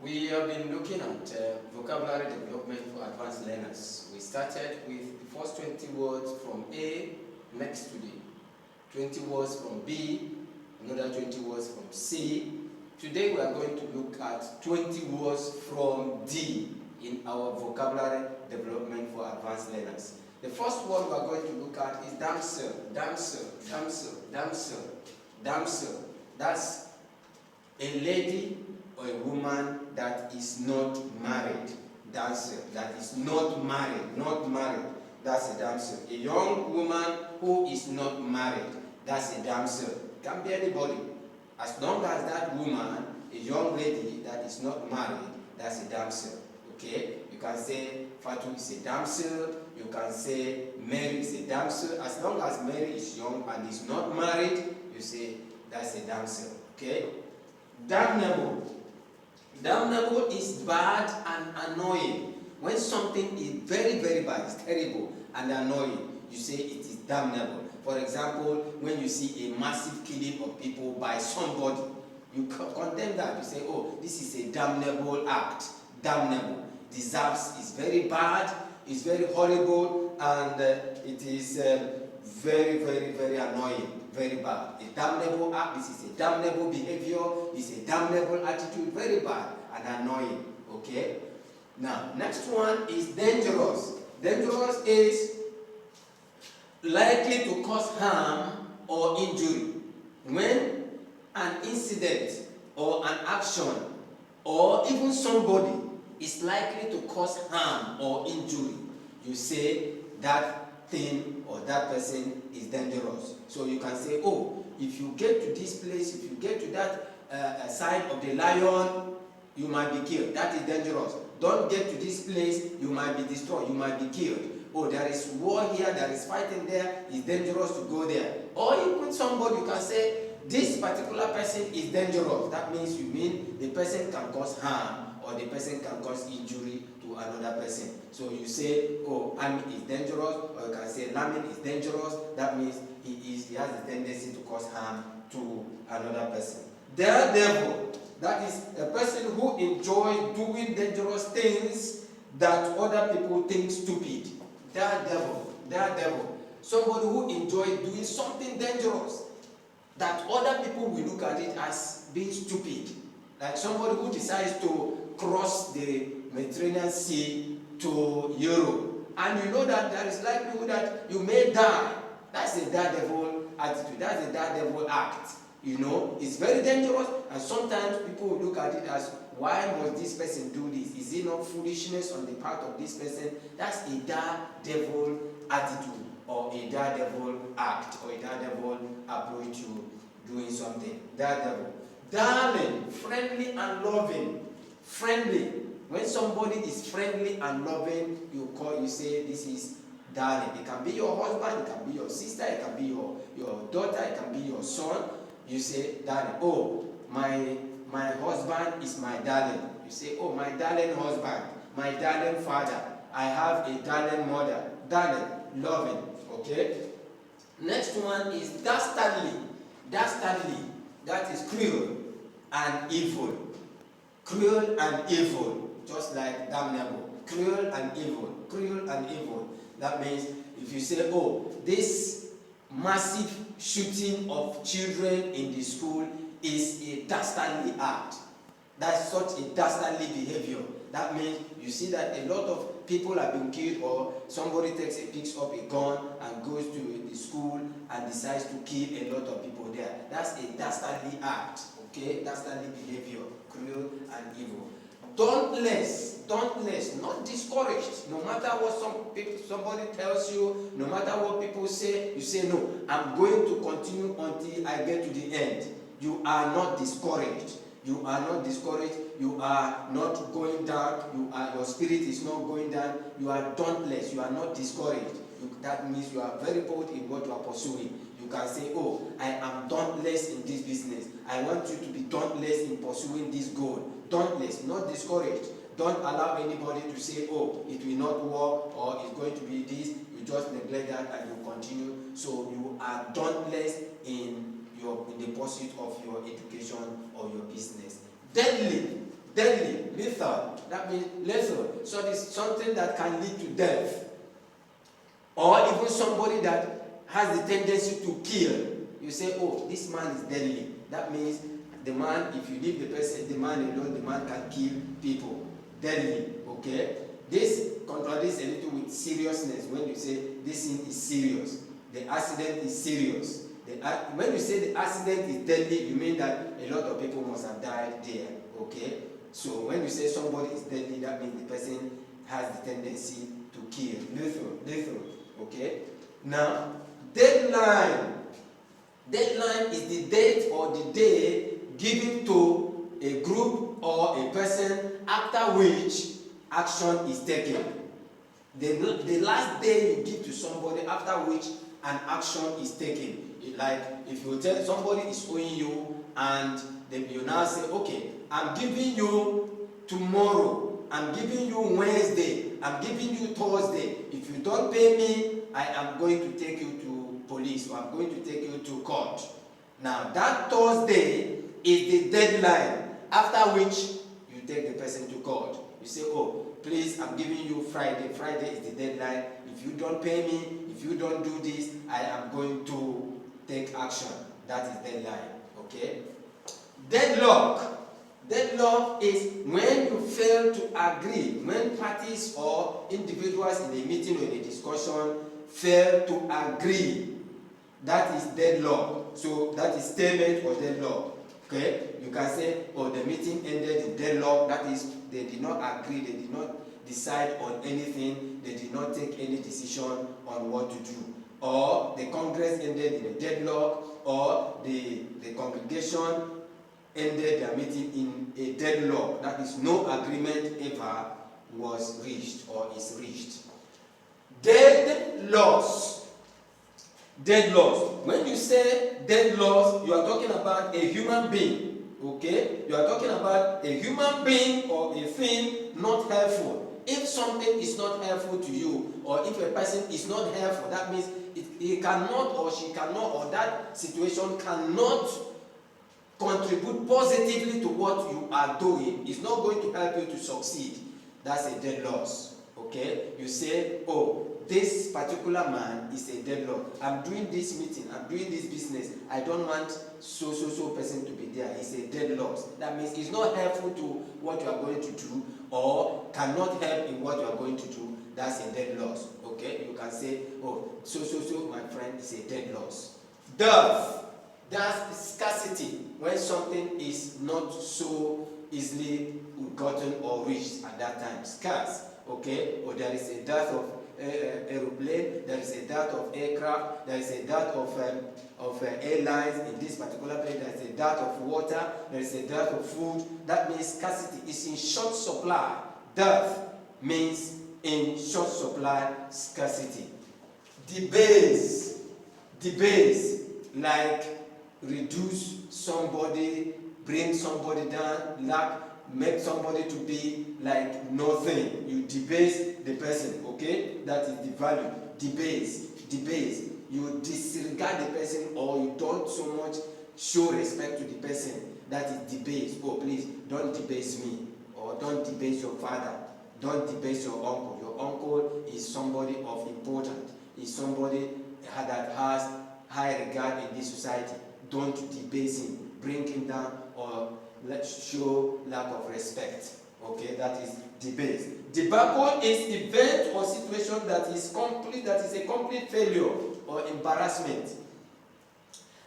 We have been looking at vocabulary development for advanced learners. We started with the first 20 words from A, next to the 20 words from B, another 20 words from C. Today we are going to look at 20 words from D in our vocabulary development for advanced learners. The first word we are going to look at is damsel, damsel, damsel, damsel, damsel. That's a lady or a woman that is not married. Damsel, that is not married, not married. That's a damsel. A young woman who is not married, that's a damsel. It can be anybody. As long as that woman, a young lady that is not married, that's a damsel. Okay? You can say Fatu is a damsel. You can say Mary is a damsel. As long as Mary is young and is not married, you say that's a damsel. Okay? Damnable. Damnable is bad and annoying. When something is very, very bad, it's terrible and annoying, you say it is damnable. For example, when you see a massive killing of people by somebody, you condemn that. You say, oh, this is a damnable act. Damnable. Deserves is very bad, it's very horrible, and it is very, very, very annoying. Very bad. A damnable act, this is a damnable behavior, this is a damnable attitude, very bad and annoying. Okay? Now, next one is dangerous. Dangerous is likely to cause harm or injury. When an incident or an action or even somebody is likely to cause harm or injury, you say that thing or that person is dangerous. So you can say, oh, if you get to this place, if you get to that side of the lion, you might be killed. That is dangerous. Don't get to this place, you might be destroyed, you might be killed. Oh, there is war here, there is fighting there, it's dangerous to go there. Or even somebody, you can say, this particular person is dangerous. That means you mean the person can cause harm or the person can cause injury to another person. So you say, oh, Ami is dangerous, or you can say Lamin is dangerous. That means he has a tendency to cause harm to another person. Daredevil, that is a person who enjoys doing dangerous things that other people think stupid. Daredevil, daredevil, somebody who enjoys doing something dangerous that other people will look at it as being stupid. Like somebody who decides to cross the Mediterranean Sea to Europe, and you know that there is likelihood that you may die. That's a daredevil attitude. That's a daredevil act. You know, it's very dangerous, and sometimes people will look at it as, why must this person do this? Is it not foolishness on the part of this person? That's a daredevil attitude, or a daredevil act, or a daredevil approach to doing something. Daredevil. Darling, friendly and loving. Friendly. When somebody is friendly and loving, you say this is darling. It can be your husband, it can be your sister, it can be your daughter, it can be your son. You say darling. Oh, my husband is my darling. You say, oh, my darling husband, my darling father. I have a darling mother. Darling, loving. Okay? Next one is dastardly. Dastardly. That is cruel and evil. Cruel and evil. Just like damnable. Cruel and evil. Cruel and evil. That means if you say, oh, this massive shooting of children in the school is a dastardly act. That's such a dastardly behavior. That means you see that a lot of people have been killed, or somebody picks up a gun and goes to the school and decides to kill a lot of people there. That's a dastardly act. Okay? Dastardly behavior. Cruel and evil. Dauntless, not discouraged. No matter what somebody tells you, no matter what people say, you say, no, I'm going to continue until I get to the end. You are not discouraged. You are not discouraged. You are not going down. Your spirit is not going down. You are dauntless. You are not discouraged. That means you are very bold in what you are pursuing. You can say, oh, I am dauntless in this business. I want you to be dauntless in pursuing this goal. Dauntless, not discouraged. Don't allow anybody to say, oh, it will not work, or it's going to be this. You just neglect that and you continue. So you are dauntless in the pursuit of your education or your business. Deadly, lethal. That means lethal. So it's something that can lead to death. Or even somebody that has the tendency to kill. You say, oh, this man is deadly. That means the man, if you leave the person, the man alone, the man can kill people. Deadly, okay? This contradicts a little with seriousness when you say this thing is serious. The accident is serious. When you say the accident is deadly, you mean that a lot of people must have died there, okay? So when you say somebody is deadly, that means the person has the tendency to kill. Lethal, okay? Now, deadline. Deadline is the date or the day given to a group or a person after which action is taken. The last day you give to somebody after which an action is taken. Like if you tell somebody is owing you and then you now say, okay, I'm giving you tomorrow, I'm giving you Wednesday, I'm giving you Thursday. If you don't pay me, I am going to take you to police or I'm going to take you to court. Now that Thursday is the deadline after which you take the person to court. You say, oh, please, I'm giving you Friday. Friday is the deadline. If you don't pay me, if you don't do this, I am going to take action. That is deadline. Okay? Deadlock. Deadlock is when you fail to agree, when parties or individuals in a meeting or in a discussion fail to agree. That is deadlock. So that is stalemate or deadlock. Okay? You can say, oh, the meeting ended in deadlock. That is, they did not agree, they did not decide on anything, they did not take any decision on what to do. Or the Congress ended in a deadlock, or the congregation ended their meeting in a deadlock. That is, no agreement ever was reached or is reached. Dead laws. Dead laws. When you say dead laws, you are talking about a human being. Okay? You are talking about a human being or a thing not helpful. If something is not helpful to you, or if a person is not helpful, that means he cannot or she cannot, or that situation cannot contribute positively to what you are doing. It's not going to help you to succeed. That's a dead loss. Okay? You say, oh, this particular man is a deadlock. I'm doing this meeting, I'm doing this business. I don't want so person to be there. It's a deadlock. That means it's not helpful to what you are going to do, or cannot help in what you are going to do. That's a dead loss. Okay? You can say, oh, so my friend is a dead loss. Death. That's scarcity. When something is not so easily gotten or reached at that time. Scarce. Okay? Or there is a death of aeroplane, there is a dearth of aircraft, there is a dearth of airlines in this particular place, there is a dearth of water, there is a dearth of food. That means scarcity is in short supply. Dearth means in short supply, scarcity. Debase, like reduce somebody, bring somebody down, lack, make somebody to be like nothing. You debase the person, okay? That is the value. Debase. You disregard the person, or you don't so much show respect to the person. That is debase. Oh, please, don't debase me. Or don't debase your father. Don't debase your uncle. Your uncle is somebody of importance. Is somebody that has high regard in this society. Don't debase him. Bring him down, or let's show lack of respect. Okay, that is debase. Debacle is event or situation that is a complete failure or embarrassment.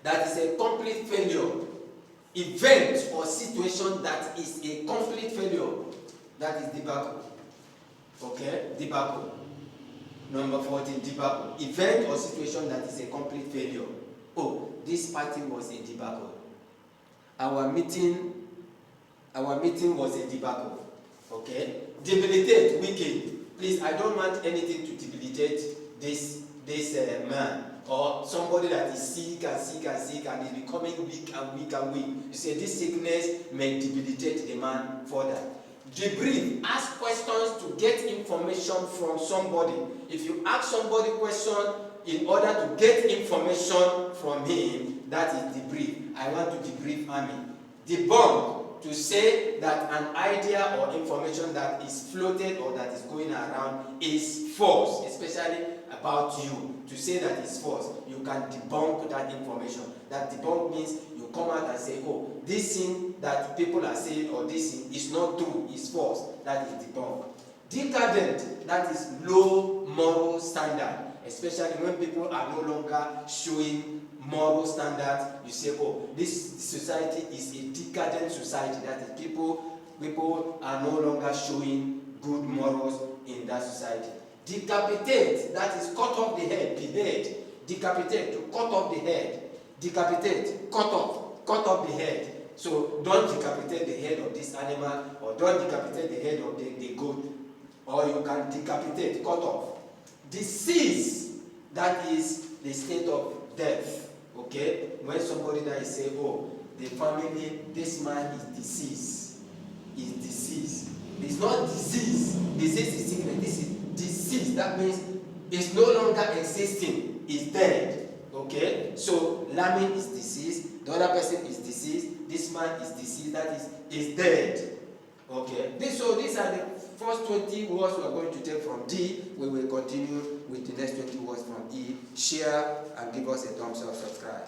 That is a complete failure. Event or situation that is a complete failure. That is debacle. Okay, debacle. Number 14, debacle. Event or situation that is a complete failure. Oh, this party was a debacle. Our meeting was a debacle. Okay? Debilitate, weaken. Please, I don't want anything to debilitate this man, or somebody that is sick and is becoming weak. You say this sickness may debilitate the man further. Debrief. Ask questions to get information from somebody. If you ask somebody question in order to get information from him, that is debrief. I want to debrief Ami. Debunk. to say that an idea or information that is floated or that is going around is false, especially about you, to say that it's false, you can debunk that information. That debunk means you come out and say, oh, this thing that people are saying or this thing is not true, it's false. That is debunk. Decadent, that is low moral standard, especially when people are no longer showing moral standards. You say, oh, this society is a decadent society. That is, people are no longer showing good morals in that society. Decapitate, that is cut off the head, behead. Decapitate, to cut off the head. Decapitate, cut off the head. So don't decapitate the head of this animal, or don't decapitate the head of the goat, or you can decapitate, cut off. Decease, that is the state of death. Okay, when somebody dies, say, oh, the family, this man is deceased. Is deceased. It's not disease. Disease is sickness. This is disease. That means it's no longer existing. It's dead. Okay, so Lamin is deceased. The other person is deceased. This man is deceased. That is dead. Okay. So these are the first 20 words we are going to take from D. We will continue with the next 20 words from E. Share and give us a thumbs up, subscribe.